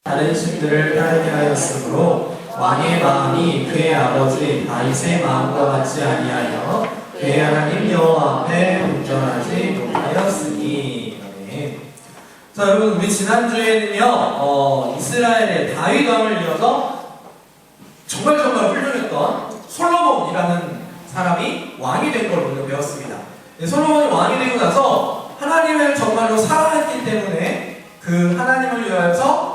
다른 신들을 따르게 하였으므로 왕의 마음이 그의 아버지 다윗의 마음과 같지 아니하여 그의 하나님 여호와 앞에 온전하지 못하였으니. 아멘. 자, 여러분, 우리 지난주에는요 이스라엘의 다윗 왕을 이어서 정말 훌륭했던 솔로몬이라는 사람이 왕이 된 걸 오늘 배웠습니다. 솔로몬이 왕이 되고 나서 하나님을 정말로 사랑했기 때문에 그 하나님을 위하여서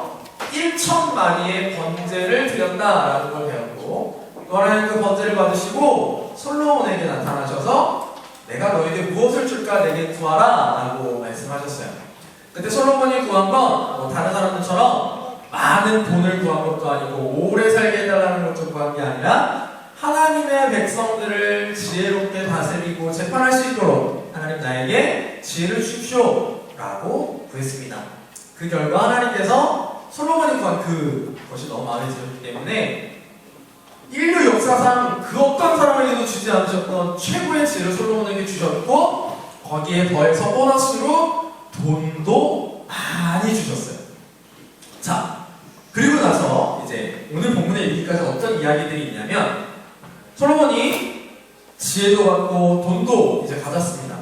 1,000마리의 번제를 드렸다라는 걸 배웠고, 또 하나님 그 번제를 받으시고 솔로몬에게 나타나셔서 내가 너에게 무엇을 줄까 내게 구하라 라고 말씀하셨어요. 그때 솔로몬이 구한 건 다른 사람들처럼 많은 돈을 구한 것도 아니고 오래 살게 해달라는 것도 구한 게 아니라 하나님의 백성들을 지혜롭게 다스리고 재판할 수 있도록 하나님 나에게 지혜를 주십시오 라고 구했습니다. 그 결과 하나님께서 솔로몬이 구한 그것이 너무 마음에 들었기 때문에 인류 역사상 그 어떤 사람에게도 주지 않으셨던 최고의 지혜를 솔로몬에게 주셨고, 거기에 더해서 보너스로 돈도 많이 주셨어요. 자, 그리고 나서 이제 오늘 본문에 이르기까지 어떤 이야기들이 있냐면, 솔로몬이 지혜도 받고 돈도 이제 가졌습니다.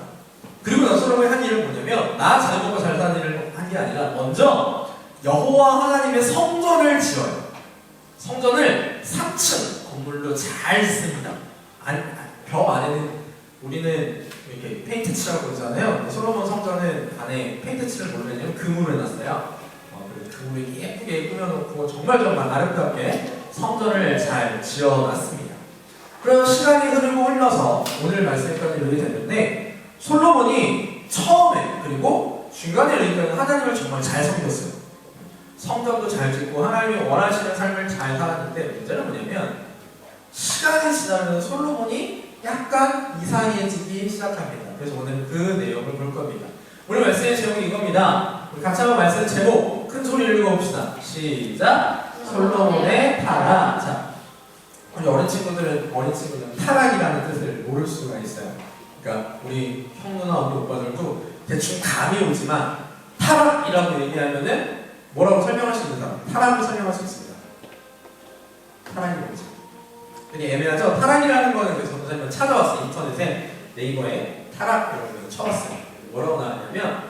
그리고 나서 솔로몬이 한 일은 뭐냐면, 나 잘 먹고 잘 사는 일을 한 게 아니라 먼저 여호와 하나님의 성전을 지어요. 성전을 3층 건물로 잘 씁니다. 벽 안에는 우리는 이렇게 페인트 칠하고 그러잖아요. 솔로몬 성전은 안에 페인트 칠을 모르면 금으로 해놨어요. 그래서 금으로 예쁘게 꾸며놓고 정말 아름답게 성전을 잘 지어놨습니다. 그런 시간이 흘러서 오늘 말씀까지 이르게 됐는데, 솔로몬이 처음에 그리고 중간에 이르기까지 하나님을 정말 잘 섬겼어요. 성전도 잘 짓고 하나님이 원하시는 삶을 잘 살았는데, 문제는 뭐냐면 시간이 지나면서 솔로몬이 약간 이상해지기 시작합니다. 그래서 오늘 그 내용을 볼 겁니다. 오늘 말씀의 제목이 이겁니다. 우리 같이 한번 말씀 제목 큰 소리를 읽어봅시다. 시작. 솔로몬의 타락. 자, 우리 어린 친구들은 타락이라는 뜻을 모를 수가 있어요. 그러니까 우리 형 누나 우리 오빠들도 대충 감이 오지만 타락이라고 얘기하면은 뭐라고 설명할 수 있는 사람? 타락을 설명할 수 있습니다. 타락이 뭐지? 되게 애매하죠? 타락이라는 거는 그래서 선생님은 찾아왔어요. 인터넷에 네이버에 타락 이런 거 쳐봤어요. 뭐라고 나왔냐면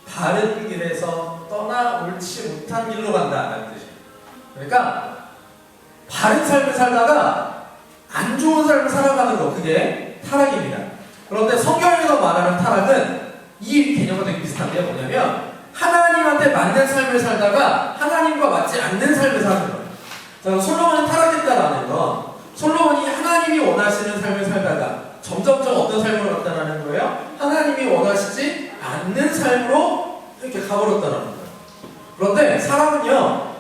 바른 길에서 떠나 옳지 못한 길로 간다라는 뜻이에요. 그러니까 바른 삶을 살다가 안 좋은 삶을 살아가는 거, 그게 타락입니다. 그런데 성경에서 말하는 타락은 이 개념과 되게 비슷한데 뭐냐면 하나님한테 맞는 삶을 살다가 하나님과 맞지 않는 삶을 사는 거예요. 자, 솔로몬이 타락했다라는 건 솔로몬이 하나님이 원하시는 삶을 살다가 점점점 어떤 삶으로 갔다라는 거예요? 하나님이 원하시지 않는 삶으로 이렇게 가버렸다라는 거예요. 그런데 사람은요,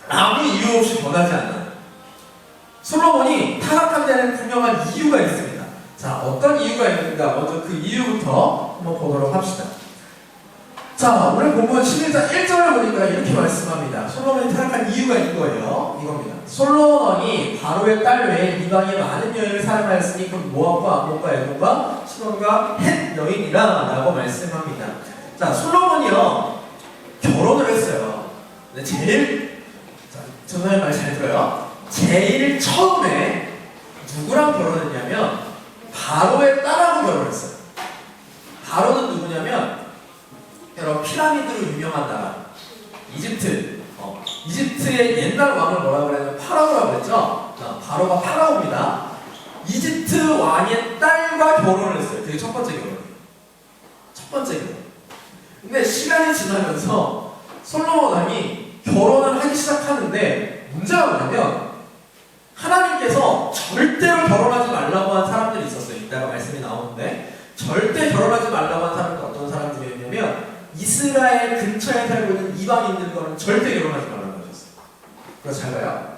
아무 이유 없이 변하지 않아요. 솔로몬이 타락한 데는 분명한 이유가 있습니다. 자, 어떤 이유가 있는가? 먼저 그 이유부터 한번 보도록 합시다. 자, 오늘 본문 11장 1절을 보니까 이렇게 말씀합니다. 솔로몬이 타락한 이유가 이거예요. 이겁니다. 솔로몬이 바로의 딸 외에 이방의 많은 여인을 사랑하였으니 그 모압과 암몬과 에돔과 시돈과 헷 여인이라 라고 말씀합니다. 자, 솔로몬이요 결혼을 했어요. 근데 저 사람의 말 잘 들어요. 제일 처음에 누구랑 결혼했냐면 바로의 딸하고 결혼했어요. 바로는 누구냐면 여러분, 피라미드로 유명한 나라 이집트. 이집트의 옛날 왕을 뭐라고 그랬냐면 파라오라고 그랬죠. 바로가 파라오입니다. 이집트 왕의 딸과 결혼을 했어요. 그게 첫 번째 결혼. 근데 시간이 지나면서 솔로몬 왕이 결혼을 하기 시작하는데 문제가 뭐냐면 하나님께서 절대로 결혼하지 말라고 한 사람들이 있었어요. 이따가 말씀이 나오는데 절대 결혼하지 말라고 한 사람들 어떤 사람들이었냐면 이스라엘 근처에 살고 있는 이방인들과는 절대 결혼하지 말라고 하셨어요. 그래서 잘 봐요.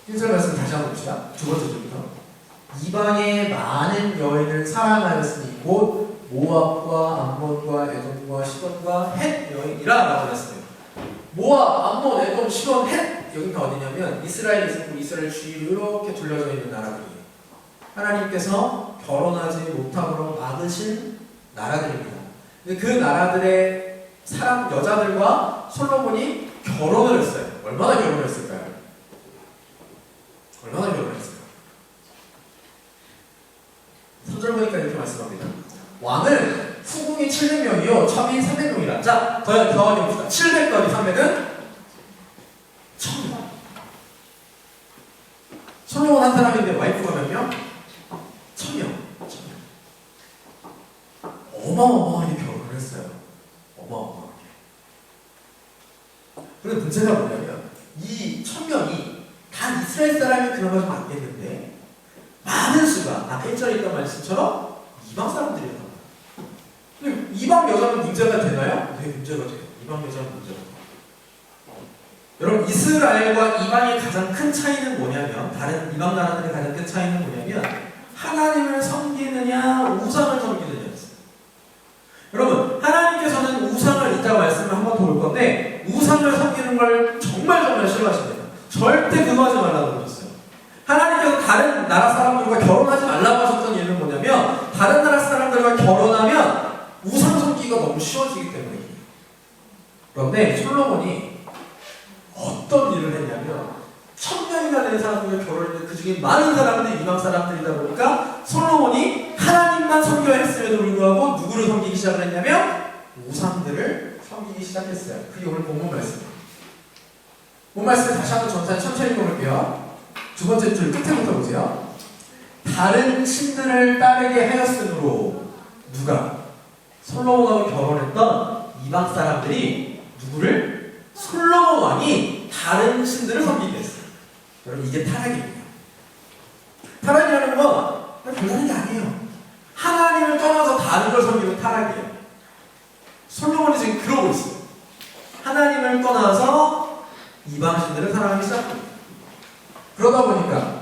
1절 말씀 다시 한번 봅시다. 두 번째 줄부터. 이방의 많은 여인을 사랑하였으니 곧 모압과 암몬과 에돔과 시돈과 헷 여인이라 라고 했어요. 모압, 암몬, 에돔, 시돈, 헷 여기가 어디냐면 이스라엘이 있고 이스라엘 주위로 이렇게 둘러져 있는 나라들이에요. 하나님께서 결혼하지 못함으로 막으신 나라들입니다. 그 나라들의 여자들과 솔로몬이 결혼을 했어요. 얼마나 결혼을 했을까요? 얼마나 결혼을 했을까요? 3절 보니까 이렇게 말씀합니다. 왕은 후궁이 700명이요 첨이 300명이라. 자, 더하기 봅시다. 700 더하기 300은 1000명. 솔로몬 한 사람인데 와이프가 몇 명? 1000명. 어마어마하게 결혼을 했어요. 어마어마하게. 그런데 문제가 뭐냐면 이 1000명이 단 이스라엘 사람이 그나마 좀 안겠는데 많은 수가 아까 1절에 있던 말씀처럼 이방 사람들이었단 말이에요. 근데 이방 여자는 문제가 되나요? 네, 문제가 돼요. 이방 여자는 문제가 돼요. 여러분, 이스라엘과 이방의 가장 큰 차이는 뭐냐면, 다른 이방 나라들의 가장 큰 차이는 뭐냐면 하나님을 섬기느냐 우상을 섬기느냐였어요. 여러분, 하나님께서는 우상을 이따가 말씀을 한 번 더 볼 건데 우상을 섬기는 걸 정말 싫어하십니다. 절대 그거 하지 말라고 그러셨어요. 하나님께서 다른 나라 사람들과 결혼하지 말라고 하셨던 이유는 뭐냐면 다른 나라 사람들과 결혼하면 우상 섬기기가 너무 쉬워지기 때문이에요. 그런데 솔로몬이 어떤 일을 했냐면 1000명이나 되는 사람들과 결혼했는데 그 중에 많은 사람들이 이방 사람들이다 보니까 솔로몬이 하나님만 섬겨야 했음에도 불구하고 누구를 섬기기 시작을 했냐면 우상들을 섬기기 시작했어요. 그게 오늘 본문 말씀입니다. 본 말씀 다시 한번 천천히 읽어볼게요. 두 번째 줄 끝에부터 보세요. 다른 신들을 따르게 하였으므로 누가? 솔로몬하고 결혼했던 이방 사람들이 누구를? 솔로몬 왕이 다른 신들을 섬기게 했어요. 여러분, 이게 타락입니다. 타락이라는 건 별다른 게 아니에요. 하나님을 떠나서 다른 걸 섬기면 타락이에요. 솔로몬이 지금 그러고 있어요. 하나님을 떠나서 이방 신들을 사랑하기 시작합니다. 그러다 보니까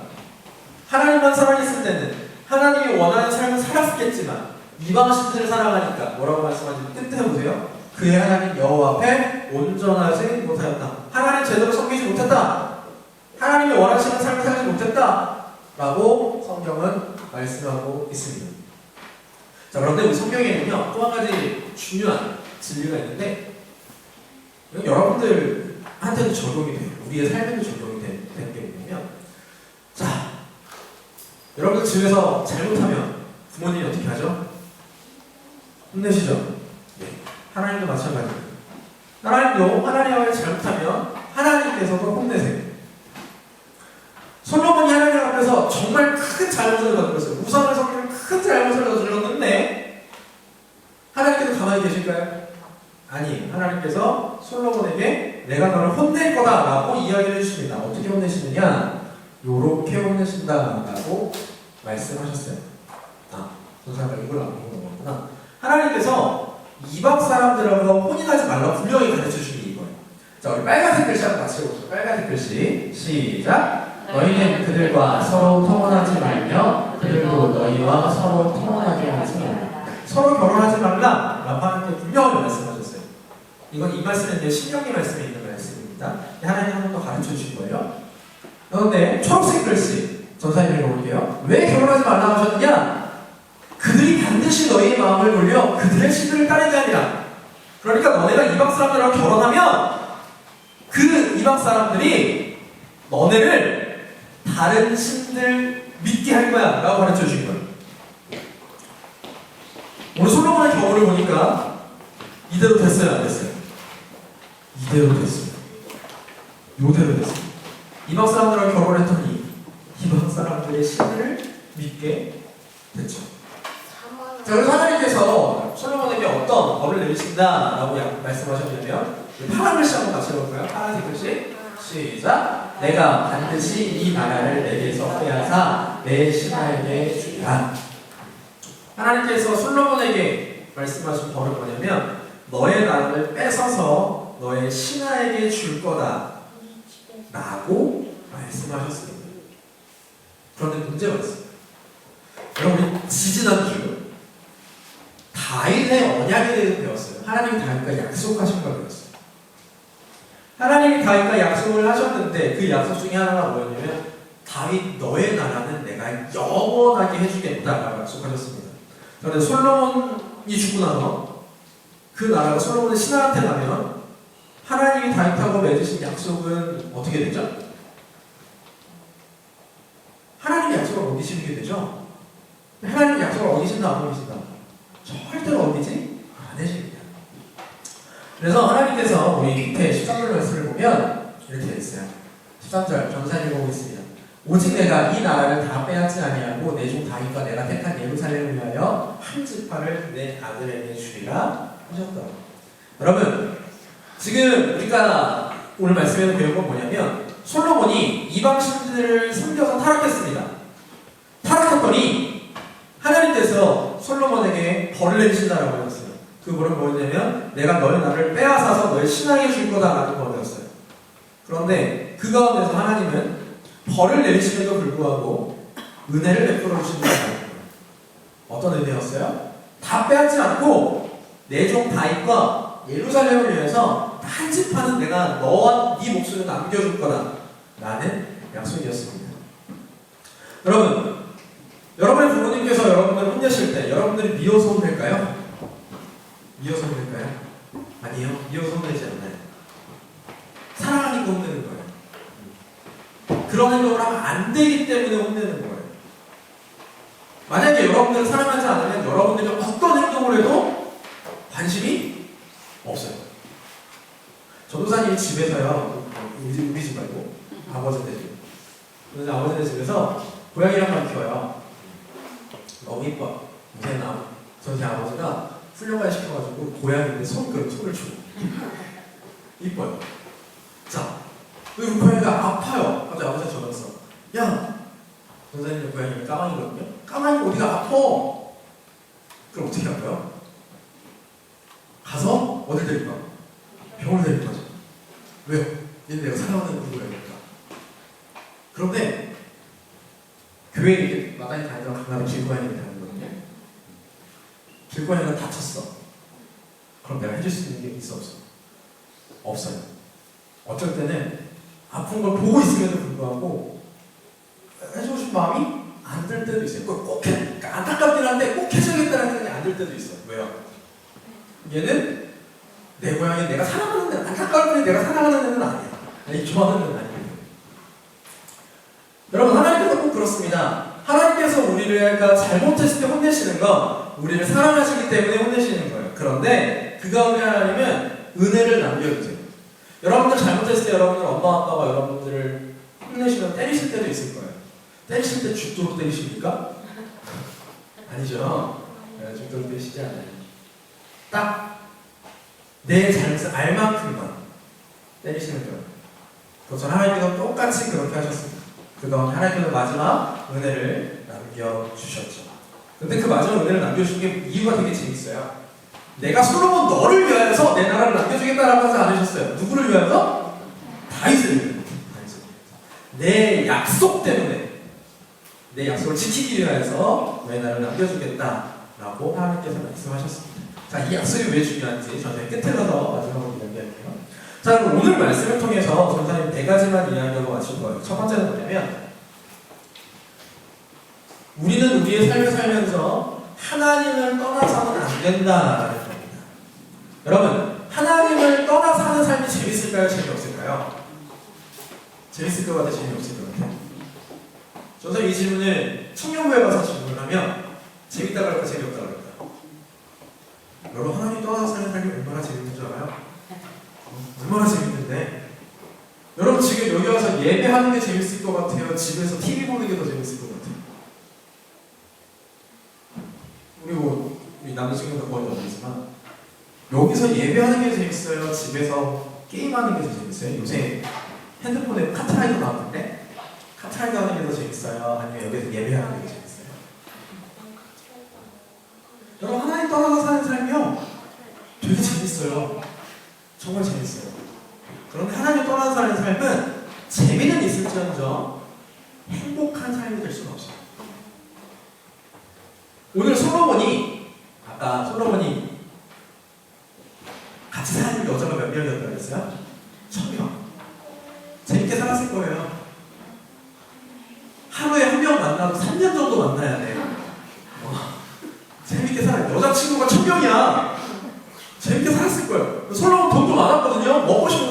하나님만 사랑했을 때는 하나님이 원하는 삶을 살았겠지만 이방 신들을 사랑하니까 뭐라고 말씀하시는지 끝에 보세요. 그의 하나님 여호와 앞에 온전하지 못하였다. 하나님 제대로 섬기지 못했다. 하나님이 원하시는 삶을 살지 못했다. 라고 성경은 말씀하고 있습니다. 자, 그런데 우리 성경에는요 또 한 가지 중요한 진리가 있는데 이건 여러분들한테도 적용이 돼요. 우리의 삶에도 적용이 되는 게 뭐냐면, 자, 여러분들 집에서 잘못하면 부모님이 어떻게 하죠? 혼내시죠? 네. 하나님도 마찬가지입니다. 하나님도 하나님 앞에 잘못하면 하나님께서도 혼내세요. 솔로몬이 하나님 앞에서 정말 큰 잘못을 저질렀어요. 우상을 섬기는 큰 잘못을 저질렀는데 하나님께서 가만히 계실까요? 아니, 하나님께서 솔로몬에게 내가 너를 혼낼 거다 라고 이야기를 해주십니다. 어떻게 혼내시느냐? 요렇게 혼내신다라고 말씀하셨어요. 아, 선생님 이걸 안 보는 거구나. 하나님께서 이방 사람들하고 혼인하지 말라고 분명히 가르쳐주신 게 이거예요. 자, 우리 빨간색 글씨 한번 같이 해보죠. 빨간색 글씨 시작. 너희는 그들과 서로 통혼하지 말며 그들도 너희와 서로 통혼하게 하지 말라. 서로 결혼하지 말라 라고 하나님께 분명히 말씀하셨어요. 이건 이 말씀은 신명기 말씀에 있는 말씀입니다. 하나님 한 번 더 가르쳐 주신 거예요. 그런데 초록색 글씨 전사님 읽어볼게요. 왜 결혼하지 말라고 하셨느냐? 그들이 반드시 너희의 마음을 돌려 그들의 신들을 따르게 하리라. 그러니까 너네가 이방 사람들하고 결혼하면 그 이방 사람들이 너네를 다른 신들 믿게 할 거야 라고 가르쳐 주신 거예요. 오늘 솔로몬의 경우를 보니까 이대로 됐어요, 안 됐어요? 이대로 됐어요. 요대로 됐어요. 이방 사람들하고 결혼했더니 이방 사람들의 신을 믿게 됐죠. 자, 그래서 하나님께서 솔로몬에게 어떤 법을 내리신다라고 말씀하셨냐면 파란 글씨 한번 같이 해볼까요? 파란색 글씨 시작. 내가 반드시 이 나라를 내게서 빼앗아 내 신하에게 주리라. 하나님께서 솔로몬에게 말씀하신 법은 뭐냐면 너의 나라를 뺏어서 너의 신하에게 줄 거다 라고 말씀하셨습니다. 그런데 문제가 있어요. 여러분, 우리 지지난주 다윗의 언약에 대해서 배웠어요. 하나님이 다윗과 약속하신 걸 배웠어요. 하나님이 다윗과 약속을 하셨는데 그 약속 중에 하나가 뭐였냐면 다윗 너의 나라는 내가 영원하게 해주겠다라고 약속하셨습니다. 그런데 솔로몬이 죽고 나서 그 나라가 솔로몬의 신하한테 가면 하나님이 다윗하고 맺으신 약속은 어떻게 되죠? 하나님이 약속을 어기시는 게 되죠? 하나님이 약속을 어기신다 안 어기신다? 절대로 어기지 않으십니다. 그래서 하나님께서 우리 밑에 13절 말씀을 보면 이렇게 되어 있어요. 13절 전사 읽어보겠습니다. 오직 내가 이 나라를 다 빼앗지 아니하고 내 종 다윗과 내가 택한 예루살렘을 위하여 한 지파를 내 아들에게 주리라 하셨다. 여러분 지금 우리가 오늘 말씀에서 배운 건 뭐냐면 솔로몬이 이방 신들을 섬겨서 타락했습니다. 타락했더니 하나님께서 솔로몬에게 벌을 내리신다라고 하셨어요. 그 벌은 뭐였냐면 내가 너의 나라를 빼앗아서 너의 신하에게 줄 거다라는 벌이었어요. 그런데 그 가운데서 하나님은 벌을 내리심에도 불구하고 은혜를 베풀어 주신다는 거예요. 어떤 은혜였어요? 다 빼앗지 않고 내 종 다윗과 예루살렘을 위해서 한 지파는 내가 너와 네 목숨을 남겨줄 거다 라는 약속이었습니다. 여러분, 여러분의 부모님께서 여러분들을 혼내실 때 여러분들이 미워서 혼낼까요? 미워서 혼낼까요? 아니요, 미워서 혼내지 않나요? 사랑하니까 혼내는 거예요. 그런 행동을 하면 안 되기 때문에 혼내는 거예요. 만약에 여러분들을 사랑하지 않으면 여러분들이 어떤 행동을 해도 관심이 없어요. 전도사님이 집에서요, 우리 집 말고 아버지네 집. 그래서 아버지네 집에서 고양이를 한 마리 키워요. 너무 이뻐. 제 아버지가 훈련까지 시켜가지고 고양이인데 손을 주고 이뻐요. 자, 그 고양이가 아파요. 갑자기 아버지가 전화했어. 야, 전사님 고양이가 까마귀거든요. 까마귀가 어디가 아파? 그럼 어떻게 할까요? 가서 어딜 데리고 가? 병원을 데리고 가죠. 왜요? 얘는 내가 사랑하는 누구야니까. 그런데 교회에 이렇게 마당에 다니다가 강남에 길고양이를 다니거든요. 길고양이가 다쳤어. 그럼 내가 해줄 수 있는 게 있어 없어? 없어요. 어쩔 때는 아픈 걸 보고 있음에도 불구하고 해주고 싶은 마음이 안 들 때도 있어요. 그러니까 안타깝긴 한데 꼭 해줘야겠다는 생각이 안 들 때도 있어요. 왜요? 얘는 내 고양이 내가 사랑하는 애는 안타까울 뿐이 내가 사랑하는 애는 아니야. 아니, 좋아하는 애는 아니에요. 여러분 하나님께서 꼭 그렇습니다. 하나님께서 우리를 잘못했을 때 혼내시는 건 우리를 사랑하시기 때문에 혼내시는 거예요. 그런데 그 가운데 하나님은 은혜를 남겨주세요. 여러분들 잘못했을 때 여러분들 엄마 아빠가 여러분들을 혼내시면 때리실 때도 있을 거예요. 때리실 때 죽도록 때리십니까? 아니죠. 죽도록 때리시지 않아요. 딱 내 잘못을 알 만큼만 때리시는 거예요. 그것처럼 하나님께서 똑같이 그렇게 하셨습니다. 그동안 하나님께서 마지막 은혜를 남겨주셨죠. 근데 그 마지막 은혜를 남겨주신 게 이유가 되게 재밌어요. 내가 솔로몬 너를 위하여서 내 나라를 남겨주겠다라고 하지 않으셨어요. 누구를 위하여서? 다윗을 위하여서. 내 약속 때문에 내 약속을 지키기 위해서 내 나라를 남겨주겠다라고 하나님께서 말씀하셨습니다. 자, 이 약속이 왜 중요한지 전에 끝에 가서 마지막으로 이야기할게요. 자, 그럼 오늘 말씀을 통해서 전사님 4가지만 이야기하고 마칠 거예요. 첫 번째는 뭐냐면 우리는 우리의 삶을 살면서 하나님을 떠나서는 안 된다라는 겁니다. 여러분, 하나님을 떠나 사는 삶이 재밌을까요? 재미없을까요? 재밌을 것 같아요? 재미없을 것 같아요? 저는 이 질문을 청년부에 가서 질문을 하면 재밌다 그럴까? 재미없다 그럴까? 여러분, 하나님 떠나서 사는 삶이 얼마나 재밌는 줄 알아요? 얼마나 재밌는데 여러분 지금 여기 와서 예배하는 게 재밌을 것 같아요? 집에서 TV 보는 게 더 재밌을 것 같아요? 우리 남자친구도 거의 없지만 여기서 예배하는 게 재밌어요? 집에서 게임하는 게 더 재밌어요? 요새 핸드폰에 카트라이더 나왔는데 카트라이더 하는 게 더 재밌어요? 아니면 여기서 예배하는 게 더 재밌어요? 여러분 하나님 떠나서 사는 삶이요 되게 재밌어요. 정말 재밌어요. 그런데 하나님 떠나서 사는 삶은 재미는 있을지언정 행복한 삶이 될 수가 없어요. 오늘 아까 솔로몬이 같이 사는 여자가 몇 명이었다고 그랬어요? 1000명. 재밌게 살았을 거예요. 하루에 한 명 만나도 3년 정도 만나야 돼요. 재밌게 살아요. 여자친구가 1000명이야. 재밌게 살았을 거예요. 솔로몬 돈도 많았거든요. 먹고 싶은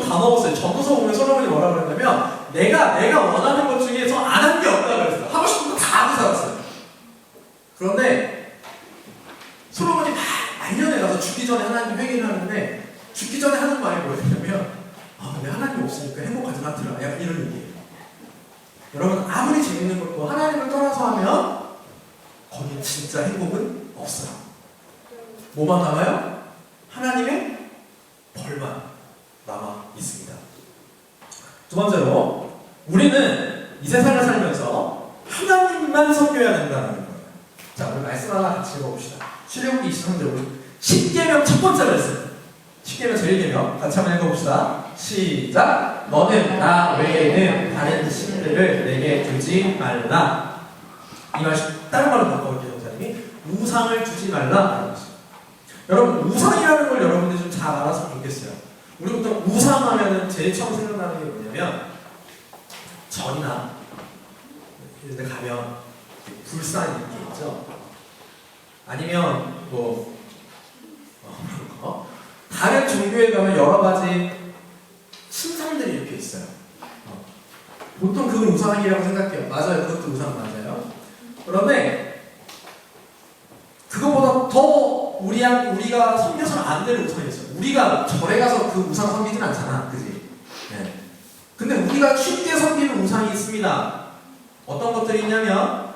하는데 죽기 전에 하는 말이 뭐였냐면 근데 하나님 없으니까 행복하지 않더라. 약간 이런 얘기예요. 여러분 아무리 재밌는 것도 하나님을 떠나서 하면 거기에 진짜 행복은 없어요. 뭐만 남아요? 하나님의 벌만 남아 있습니다. 두 번째로 우리는 이 세상을 살면서 하나님만 섬겨야 된다는 거예요. 자, 우리 말씀 하나 같이 읽어봅시다. 출애굽기 23절 10계명 첫 번째 말씀. 10계명 제일 계명 같이 한번 읽어봅시다. 시작. 너는 나 외에는 다른 신들을 내게 두지 말라. 이 말씀 다른 말로 바꿔볼게요. 목사님이 우상을 두지 말라. 여러분 우상이라는 걸 여러분들이 좀 잘 알았으면 좋겠어요. 우리 보통 우상하면은 제일 처음 생각나는 게 뭐냐면 전이나 이런 데 가면 불상이 이렇게 있죠. 아니면 다른 종교에 가면 여러 가지 신상들이 이렇게 있어요. 보통 그걸 우상이라고 생각해요. 맞아요. 그것도 우상 맞아요. 그런데 그것보다 더 우리가 섬겨서는 안 되는 우상이 있어요. 우리가 절에 가서 그 우상 섬기진 않잖아. 그지? 네. 근데 우리가 쉽게 섬기는 우상이 있습니다. 어떤 것들이 있냐면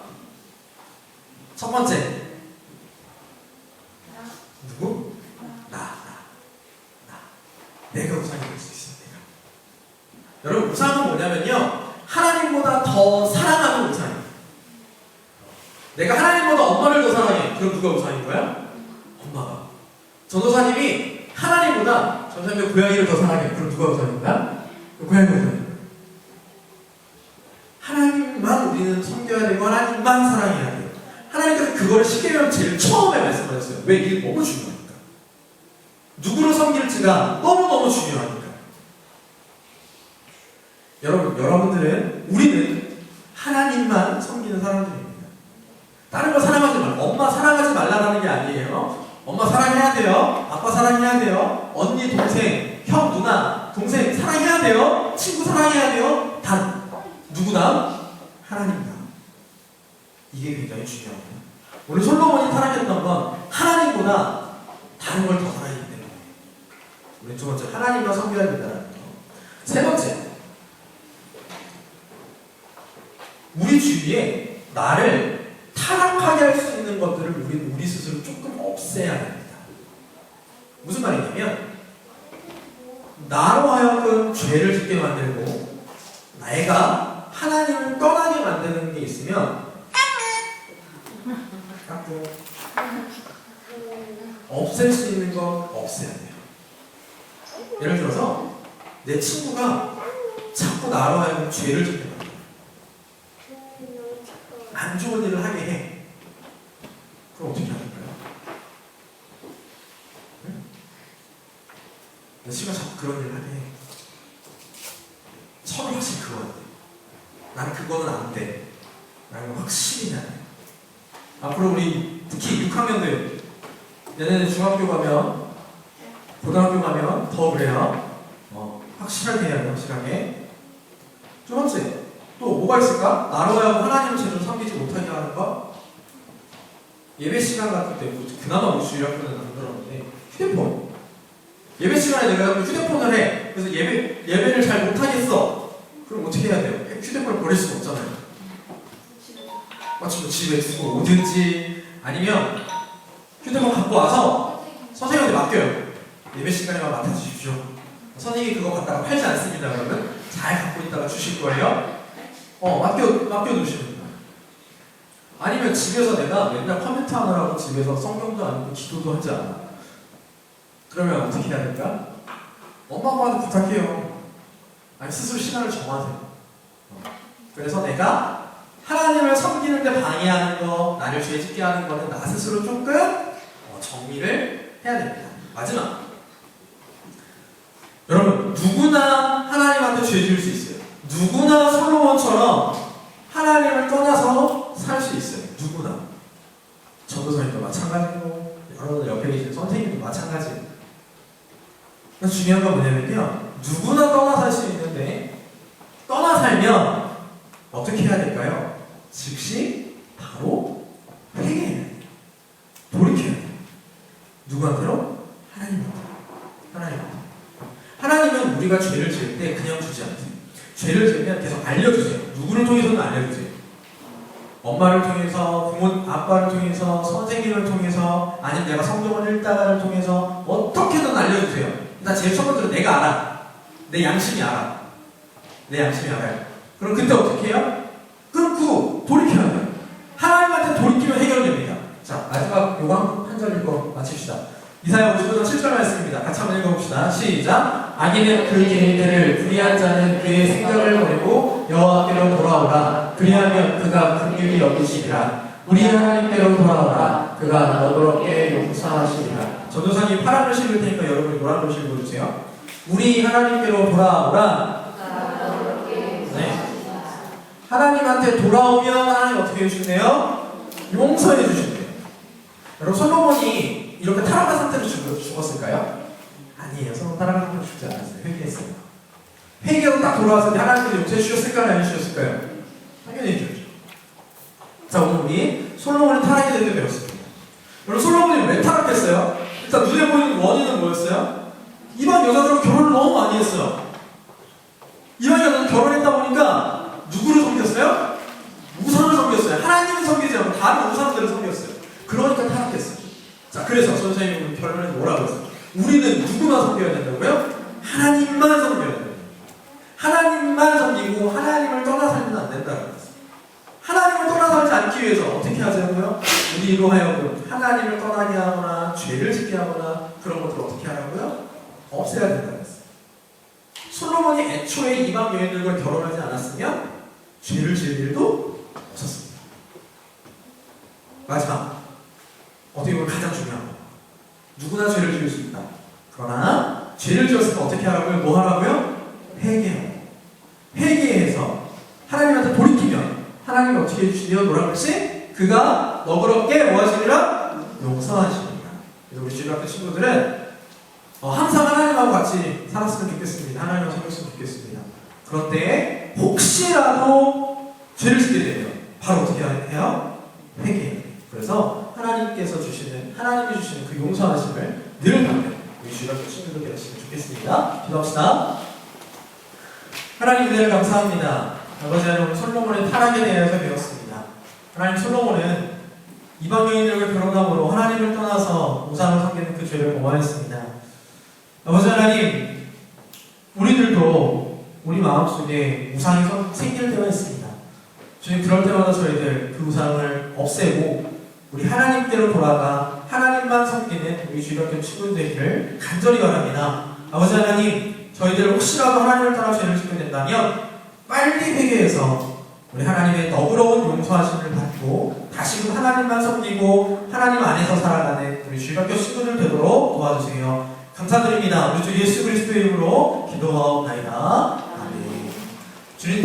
첫 번째 누구? 나. 내가 우상이 될 수 있어. 내가. 여러분 우상은 뭐냐면요 하나님보다 더 사랑하는 우상이에요. 내가 하나님보다 엄마를 더 사랑해. 그럼 누가 우상인 거야? 엄마가. 전도사님이 하나님보다 전도사님의 고양이를 더 사랑해. 그럼 누가 우상인 거야? 고양이가 우상이에요. 하나님만 우리는 섬겨야 되고 하나님만 사랑해야 돼요. 하나님께서 그거를 십계명 제일 처음에 말씀하셨어요. 왜? 이게 너무 중요하니까. 누구를 섬길지가 너무너무 중요하니까. 여러분들은 우리는 하나님만 섬기는 사람들입니다. 다른 거 사랑하지 말고 엄마 사랑하지 말라라는 게 아니에요. 엄마 사랑해야 돼요. 아빠 사랑해야 돼요. 언니, 동생, 형, 누나, 동생 사랑해야 돼요. 친구 사랑해야 돼요. 단 누구나 하나님이다. 이게 굉장히 중요합니다. 오늘 솔로몬이 타락했던 건 하나님보다 다른 걸 더 사랑했기 때문에. 우리 두 번째 하나님만 섬겨야 된다는 거. 세 번째 우리 주위에 나를 타락하게 할 수 있는 것들을 우리 스스로 조금 없애야 합니다. 무슨 말이냐면 나로 하여금 죄를 짓게 만들고 내가 하나님을 떠나게 만드는 게 있으면 없앨 수 있는 건 없애야 돼요. 예를 들어서 내 친구가 자꾸 나로 하여금 죄를 짓게 만들어. 안 좋은 일을 하게 해. 그럼 어떻게 해야 될까요? 응? 내 친구가 자꾸 그런 일을 하게 해. 서로 확실히 그거야 돼. 나는 그거는 안 돼. 나는 확실히 해야 돼. 앞으로 우리 특히 6학년들 얘네는 중학교 가면 고등학교 가면 더 그래요. 확실하게 해야 돼. 확실하게. 두 번째 또 뭐가 있을까? 나로 하여금 하나님을 제대로 섬기지 못하게 하는 거? 예배 시간 같을 때 그나마 우리 주일학교는 안 그러는데 휴대폰. 예배 시간에 내가 휴대폰을 해. 그래서 예배를 잘 못하겠어. 그럼 어떻게 해야 돼요? 휴대폰을 버릴 수가 없잖아요. 마치 집에 두고 오든지 아니면 휴대폰 갖고 와서 선생님한테 맡겨요. 예배 시간에만 맡아주십시오. 선생님이 그거 갖다가 팔지 않습니다. 그러면 잘 갖고 있다가 주실 거예요. 맡겨두시면 돼요. 아니면 집에서 내가 맨날 컴퓨터 하느라고 집에서 성경도 안 읽고 기도도 하지 않아. 그러면 어떻게 해야 될까? 엄마 아빠한테 부탁해요. 아니 스스로 시간을 정하세요. 그래서 내가 하나님을 섬기는데 방해하는 거, 나를 죄짓게 하는 거는 나 스스로 조금 정리를 해야 됩니다. 마지막. 여러분 누구나 하나님한테 죄 지을 수 있어요. 누구나 솔로몬처럼 하나님을 떠나서 살 수 있어요. 누구나. 전도사님도 마찬가지고 여러분 옆에 계신 선생님도 마찬가지예요. 그래서 중요한 건 뭐냐면요. 누구나 떠나 살 수 있는데 떠나 살면 어떻게 해야 될까요? 즉시 바로 회개해야 돼요. 돌이켜야 돼요. 누구한테로? 하나님한테. 우리가 죄를 지을 때 그냥 주지 않으세요. 죄를 지으면 계속 알려주세요. 누구를 통해서는 알려주세요. 엄마를 통해서, 아빠를 통해서, 선생님을 통해서, 아니면 내가 성경을 읽다가를 통해서 어떻게든 알려주세요. 일단 제일 첫 번째로 내가 알아. 내 양심이 알아. 내 양심이 알아요. 그럼 그때 어떻게 해요? 끊고 돌이켜야 돼요. 하나님한테 돌이키면 해결됩니다. 자, 마지막 요거 한 절 읽고 마칩시다. 이사야 55장 7절 말씀입니다. 같이 한번 읽어봅시다. 시작. 악인은 그 계획들을 불의한 자는 그의 생각을 버리고 여호와께로 돌아오라. 그리하면 그가 긍휼히 여기시리라. 우리 하나님께로 돌아오라. 그가 너그럽게 용서하시리라. 전도사님 파란 글씨 읽을 테니까 여러분이 노란 글씨 읽어주세요. 우리 하나님께로 돌아오라. 네. 하나님한테 돌아오면 하나님 어떻게 해주시네요? 용서해 주신대요. 여러분 솔로몬이 이렇게 타락한 상태로 죽었을까요? 아니에요. 솔로몬 타락한 상태로 죽지 않았어요. 회개했어요. 회개로 딱 돌아와서 하나님께서 용서해 주셨을까요? 안 주셨을까요? 당연히 해주셨죠. 자, 오늘 우리 솔로몬이 타락에 대해서 배웠습니다. 여러분 솔로몬이 왜 타락했어요? 일단 눈에 보이는 원인은 뭐였어요? 이방 여자들과 결혼을 너무 많이 했어요. 이방 여자들 결혼했다 보니까 누구를 섬겼어요? 우상을 섬겼어요. 하나님을 섬기지 않고 다른 우상들을 섬겼어요. 그러니까 타락했어요. 자, 그래서 선생님은 결론에서 뭐라고 했어요? 우리는 누구만 섬겨야 된다고요? 하나님만 섬겨야 된다고요. 하나님만 섬기고 하나님을 떠나 살면 안 된다고 했어요. 하나님을 떠나 살지 않기 위해서 어떻게 하자고요? 우리로 하여금 하나님을 떠나게 하거나 죄를 짓게 하거나 그런 것들을 어떻게 하라고요? 없애야 된다고 했어요. 솔로몬이 애초에 이방 여인들과 결혼하지 않았으면 죄를 지을 일도 없었습니다. 마지막, 어떻게 보면 가장 중요한 거. 누구나 죄를 지을 수 있다. 그러나 죄를 지었으면 어떻게 하라고요? 뭐 하라고요? 회개하고. 회개해서 하나님한테 돌이키면 하나님이 어떻게 해주시네요? 뭐라고 했지? 그가 너그럽게 뭐 하시리라? 용서하시리라. 그래서 우리 주일학교 친구들은 항상 하나님하고 같이 살았으면 좋겠습니다. 하나님하고 살았으면 좋겠습니다. 그런데 혹시라도 죄를 짓게 되면 바로 어떻게 해요? 회개해요. 그래서 하나님이 주시는 그 용서하심을 늘 받는 우리 주일학교 친구들 되었으면 좋겠습니다. 기도합시다. 하나님 은혜를 감사합니다. 아버지 하나님, 솔로몬의 타락에 대해서 배웠습니다. 하나님, 솔로몬은 이방 여인들과 결혼함으로 하나님을 떠나서 우상을 섬기는 그 죄를 범하였습니다. 아버지 하나님, 우리들도 우리 마음속에 우상이 생길 때가 있습니다. 주님, 그럴 때마다 저희들 그 우상을 없애고 우리 하나님께로 돌아가 하나님만 섬기는 우리 주일학교 친구들 되기를 간절히 바랍니다. 아버지 하나님, 저희들 혹시라도 하나님을 따라 죄를 짓게 된다면 빨리 회개해서 우리 하나님의 너그러운 용서하심을 받고 다시금 하나님만 섬기고 하나님 안에서 살아가는 우리 주일학교 친구들 되도록 도와주세요. 감사드립니다. 우리 주 예수 그리스도의 이름으로 기도하옵나이다. 아멘. 주님